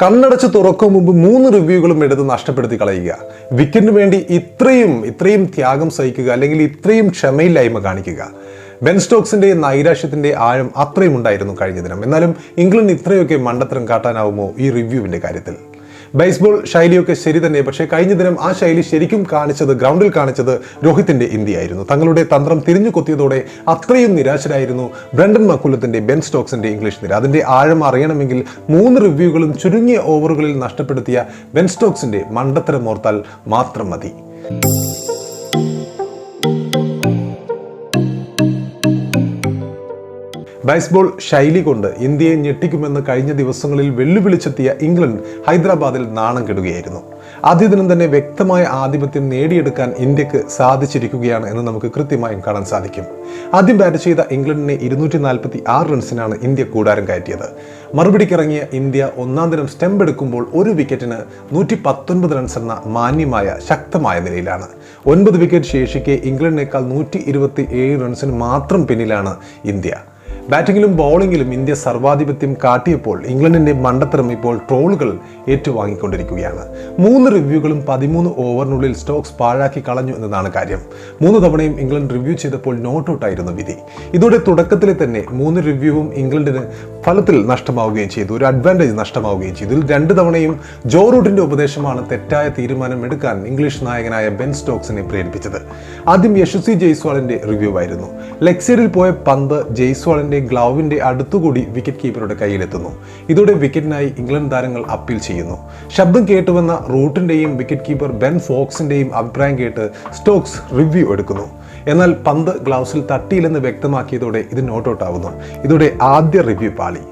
കണ്ണടച്ച് തുറക്കും മുമ്പ് 3 റിവ്യൂകളും എടുത്ത് നഷ്ടപ്പെടുത്തി കളയുക. വിക്കറ്റിന് വേണ്ടി ഇത്രയും ത്യാഗം സഹിക്കുക, അല്ലെങ്കിൽ ഇത്രയും ക്ഷമയില്ലായ്മ കാണിക്കുക. ബെൻ സ്റ്റോക്സിന്റെ നൈരാശ്യത്തിന്റെ ആഴം അത്രയും ഉണ്ടായിരുന്നു കഴിഞ്ഞ ദിനം. എന്നാലും ഇംഗ്ലണ്ട് ഇത്രയൊക്കെ മണ്ടത്തരം കാട്ടാനാവുമോ ഈ റിവ്യൂവിന്റെ കാര്യത്തിൽ? ബേസ്ബോൾ ശൈലിയൊക്കെ ശരി തന്നെ, പക്ഷേ കഴിഞ്ഞ ദിനം ആ ശൈലി ശരിക്കും ഗ്രൗണ്ടിൽ കാണിച്ചത് രോഹിത്തിന്റെ ഇന്ത്യയായിരുന്നു. തങ്ങളുടെ തന്ത്രം തിരിഞ്ഞു കൊത്തിയതോടെ അത്രയും നിരാശരായിരുന്നു ബ്രണ്ടൻ മക്കുലത്തിന്റെ ബെൻ സ്റ്റോക്സിന്റെ ഇംഗ്ലീഷ് നിര. അതിന്റെ ആഴം അറിയണമെങ്കിൽ 3 റിവ്യൂകളും ചുരുങ്ങിയ ഓവറുകളിൽ നഷ്ടപ്പെടുത്തിയ ബെൻ സ്റ്റോക്സിന്റെ മണ്ടത്തരം ഓർത്താൽ മാത്രം മതി. ബേസ്ബോൾ ശൈലി കൊണ്ട് ഇന്ത്യയെ ഞെട്ടിക്കുമെന്ന് കഴിഞ്ഞ ദിവസങ്ങളിൽ വെല്ലുവിളിച്ചെത്തിയ ഇംഗ്ലണ്ട് ഹൈദരാബാദിൽ നാണം കെടുകയായിരുന്നു. ആദ്യ ദിനം തന്നെ വ്യക്തമായ ആധിപത്യം നേടിയെടുക്കാൻ ഇന്ത്യക്ക് സാധിച്ചിരിക്കുകയാണ് എന്ന് നമുക്ക് കൃത്യമായും കാണാൻ സാധിക്കും. ആദ്യം ബാറ്റ് ചെയ്ത ഇംഗ്ലണ്ടിനെ 246 റൺസിനാണ് ഇന്ത്യ കൂടാരം കയറ്റിയത്. മറുപടിക്കിറങ്ങിയ ഇന്ത്യ ഒന്നാം ദിനം സ്റ്റംപ് എടുക്കുമ്പോൾ 1 വിക്കറ്റിന് 119 റൺസ് എന്ന മാന്യമായ ശക്തമായ നിലയിലാണ്. 9 വിക്കറ്റ് ശേഷിക്കെ ഇംഗ്ലണ്ടിനേക്കാൾ 127 റൺസിന് മാത്രം പിന്നിലാണ് ഇന്ത്യ. ബാറ്റിങ്ങിലും ബൗളിങ്ങിലും ഇന്ത്യ സർവാധിപത്യം കാട്ടിയപ്പോൾ ഇംഗ്ലണ്ടിന്റെ മണ്ടത്തരം ഇപ്പോൾ ട്രോളുകൾ ഏറ്റുവാങ്ങിക്കൊണ്ടിരിക്കുകയാണ്. 3 റിവ്യൂകളും 13 ഓവറിനുള്ളിൽ സ്റ്റോക്സ് പാഴാക്കി കളഞ്ഞു എന്നതാണ് കാര്യം. 3 തവണയും ഇംഗ്ലണ്ട് റിവ്യൂ ചെയ്തപ്പോൾ നോട്ട് ഔട്ട് ആയിരുന്നു വിധി. ഇതോടെ തുടക്കത്തിൽ തന്നെ 3 റിവ്യൂവും ഇംഗ്ലണ്ടിന് ഫലത്തിൽ നഷ്ടമാവുകയും ചെയ്തു, ഒരു അഡ്വാൻറ്റേജ് നഷ്ടമാവുകയും ചെയ്തു. ഇതിൽ 2 തവണയും ജോ റൂട്ടിന്റെ ഉപദേശമാണ് തെറ്റായ തീരുമാനം എടുക്കാൻ ഇംഗ്ലീഷ് നായകനായ ബെൻ സ്റ്റോക്സിനെ പ്രേരിപ്പിച്ചത്. ആദ്യം യശസ്വി ജയ്സ്വാളിന്റെ റിവ്യൂ ആയിരുന്നു. ലെഗ് സൈഡിൽ പോയ പന്ത് ജയ്സ്വാളിന്റെ ഗ്ലൗവിന്റെ അടുത്തുകൂടി വിക്കറ്റ് കീപ്പറുടെ കയ്യിലെത്തുന്നു. ഇതോടെ വിക്കറ്റിനായി ഇംഗ്ലണ്ട് താരങ്ങൾ അപ്പീൽ ചെയ്യുന്നു. ശബ്ദം കേട്ടുവന്ന റൂട്ടിന്റെയും വിക്കറ്റ് കീപ്പർ ബെൻ ഫോക്സിന്റെയും അഭിപ്രായം കേട്ട് സ്റ്റോക്സ് റിവ്യൂ എടുക്കുന്നു. എന്നാൽ പന്ത് ഗ്ലൗസിൽ തട്ടിയില്ലെന്ന് വ്യക്തമാക്കിയതോടെ ഇത് നോട്ട് ഔട്ട് ആവുന്നു. ഇതോടെ ആദ്യ റിവ്യൂ പാളി.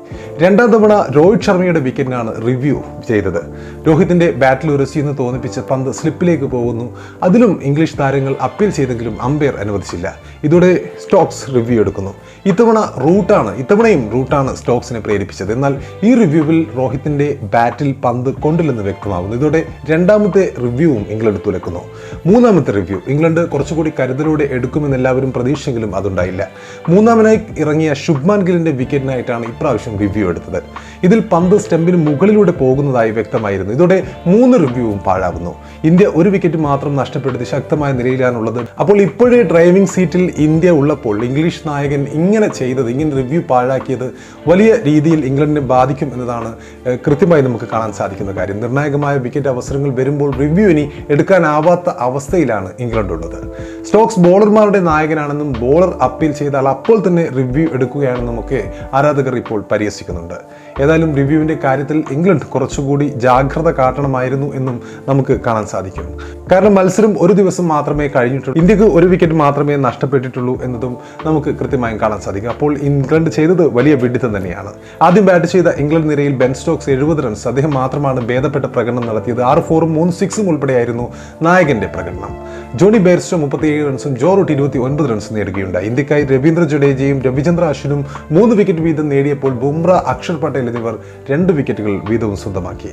2ാം തവണ രോഹിത് ശർമ്മയുടെ വിക്കറ്റിനാണ് റിവ്യൂ ചെയ്തത്. രോഹിത്തിന്റെ ബാറ്റിൽ ഉരസിയെന്ന് തോന്നിപ്പിച്ച പന്ത് സ്ലിപ്പിലേക്ക് പോകുന്നു. അതിലും ഇംഗ്ലീഷ് താരങ്ങൾ അപ്പീൽ ചെയ്തെങ്കിലും അമ്പയർ അനുവദിച്ചില്ല. ഇതോടെ സ്റ്റോക്സ് റിവ്യൂ എടുക്കുന്നു. ഇത്തവണയും റൂട്ടാണ് സ്റ്റോക്സിനെ പ്രേരിപ്പിച്ചത്. എന്നാൽ ഈ റിവ്യൂവിൽ രോഹിത്തിന്റെ ബാറ്റിൽ പന്ത് കൊണ്ടില്ലെന്ന് വ്യക്തമാകുന്നു. ഇതോടെ 2ാമത്തെ റിവ്യൂവും ഇംഗ്ലണ്ട് തുലക്കുന്നു. 3ാമത്തെ റിവ്യൂ ഇംഗ്ലണ്ട് കുറച്ചുകൂടി കരുതലോടെ എടുക്കുമെന്ന് എല്ലാവരും പ്രതീക്ഷിച്ചെങ്കിലും അതുണ്ടായില്ല. 3ാമനായി ഇറങ്ങിയ ശുഭ്മാൻ ഗില്ലിന്റെ വിക്കറ്റിനായിട്ടാണ് ഇപ്രാവശ്യം റിവ്യൂ എടുത്തത്. ഇതിൽ പന്ത് സ്റ്റംപിന് മുകളിലൂടെ പോകുന്നതായി വ്യക്തമായിരുന്നു. ഇതോടെ 3 റിവ്യൂവും പാഴാകുന്നു. ഇന്ത്യ 1 വിക്കറ്റ് മാത്രം നഷ്ടപ്പെടുത്തി ശക്തമായ നിലയിലാണുള്ളത്. അപ്പോൾ ഇപ്പോഴേ ഡ്രൈവിംഗ് സീറ്റിൽ ഇന്ത്യ ഉള്ളപ്പോൾ ഇംഗ്ലീഷ് നായകൻ ഇങ്ങനെ റിവ്യൂ പാഴാക്കിയത് വലിയ രീതിയിൽ ഇംഗ്ലണ്ടിനെ ബാധിക്കും എന്നതാണ് കൃത്യമായി നമുക്ക് കാണാൻ സാധിക്കുന്ന കാര്യം. നിർണായകമായ വിക്കറ്റ് അവസരങ്ങൾ വരുമ്പോൾ റിവ്യൂ ഇനി എടുക്കാനാവാത്ത അവസ്ഥയിലാണ് ഇംഗ്ലണ്ട് ഉള്ളത്. സ്റ്റോക്സ് ബോളർമാരുടെ നായകനാണെന്നും ബോളർ അപ്പീൽ ചെയ്താൽ അപ്പോൾ തന്നെ റിവ്യൂ എടുക്കുകയാണെന്നും ഒക്കെ ആരാധകർ ഇപ്പോൾ പരിഹസിക്കുന്നുണ്ട്. ഏതായാലും റിവ്യൂവിന്റെ കാര്യത്തിൽ ഇംഗ്ലണ്ട് കുറച്ചുകൂടി ജാഗ്രത കാട്ടണമായിരുന്നു എന്നും നമുക്ക് കാണാൻ സാധിക്കും. കാരണം മത്സരം 1 ദിവസം മാത്രമേ കഴിഞ്ഞിട്ടുള്ളൂ, ഇന്ത്യക്ക് 1 വിക്കറ്റ് മാത്രമേ നഷ്ടപ്പെട്ടിട്ടുള്ളൂ എന്നതും നമുക്ക് കൃത്യമായും കാണാൻ സാധിക്കും. അപ്പോൾ ഇംഗ്ലണ്ട് ചെയ്തത് വലിയ വിഡ്ഢിത്തം തന്നെയാണ്. ആദ്യം ബാറ്റ് ചെയ്ത ഇംഗ്ലണ്ട് നിരയിൽ ബെൻ സ്റ്റോക്സ് 70 റൺസ്, അദ്ദേഹം മാത്രമാണ് ഭേദപ്പെട്ട പ്രകടനം നടത്തിയത്. 6 4ഉം 3 6ഉം ഉൾപ്പെടെയായിരുന്നു നായകന്റെ പ്രകടനം. ജോണി ബെയർസ്റ്റോ 37 റൺസും ജോ റൂട്ട് 29 റൺസും നേടുകയുണ്ടായി. ഇന്ത്യക്കായി രവീന്ദ്ര ജഡേജയും രവിചന്ദ്ര അശ്വിനും 3 വിക്കറ്റ് വീതം നേടിയപ്പോൾ ബുംറ, അക്ഷർ പട്ടേൽ എന്നിവർ 2 വിക്കറ്റുകൾ വീതവും സ്വന്തമാക്കി.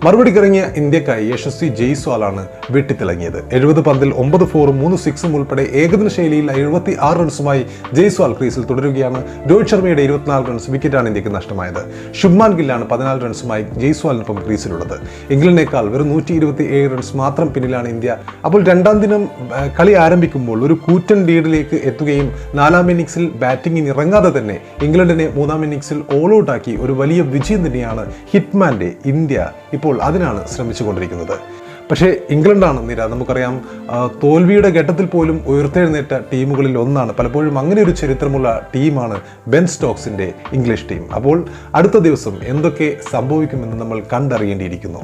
മറുപടിക്കിറങ്ങിയ ഇന്ത്യക്കായി യശസ്വി ജയ്സ്വാളാണ് വെട്ടിത്തിളങ്ങിയത്. 70 പന്തിൽ 9 4ഉം 3 6ഉം ഉൾപ്പെടെ ഏകദിന ശൈലിയിൽ 76 റൺസുമായി ജയ്സ്വാൾ ക്രീസിൽ തുടരുകയാണ്. രോഹിത് ശർമ്മയുടെ 24 റൺസ് വിക്കറ്റാണ് ഇന്ത്യക്ക് നഷ്ടമായത്. ശുഭ്മാൻ ഗില്ലാണ് 14 റൺസുമായി ജയ്സ്വാളിനൊപ്പം ക്രീസിലുള്ളത്. ഇംഗ്ലണ്ടിനേക്കാൾ വെറും 127 റൺസ് മാത്രം പിന്നിലാണ് ഇന്ത്യ. അപ്പോൾ 2ാം ദിനം കളി ആരംഭിക്കുമ്പോൾ ഒരു കൂറ്റൻ ലീഡിലേക്ക് എത്തുകയും 4ാം ഇന്നിംഗ്സിൽ ബാറ്റിംഗിന് ഇറങ്ങാതെ തന്നെ ഇംഗ്ലണ്ടിനെ 3ാം ഇന്നിംഗ്സിൽ ഓൾ ഔട്ട് ആക്കി ഒരു വലിയ വിജയം തന്നെയാണ് ഹിറ്റ്മാന്റെ ഇന്ത്യ ഇപ്പോൾ അതിനാണ് ശ്രമിച്ചുകൊണ്ടിരിക്കുന്നത്. പക്ഷേ ഇംഗ്ലണ്ടാണ് നിര. നമുക്കറിയാം, തോൽവിയുടെ ഘട്ടത്തിൽ പോലും ഉയർത്തെഴുന്നേറ്റ ടീമുകളിൽ ഒന്നാണ്. പലപ്പോഴും അങ്ങനെ ഒരു ചരിത്രമുള്ള ടീമാണ് ബെൻ സ്റ്റോക്സിന്റെ ഇംഗ്ലീഷ് ടീം. അപ്പോൾ അടുത്ത ദിവസം എന്തൊക്കെ സംഭവിക്കുമെന്ന് നമ്മൾ കണ്ടറിയേണ്ടിയിരിക്കുന്നു.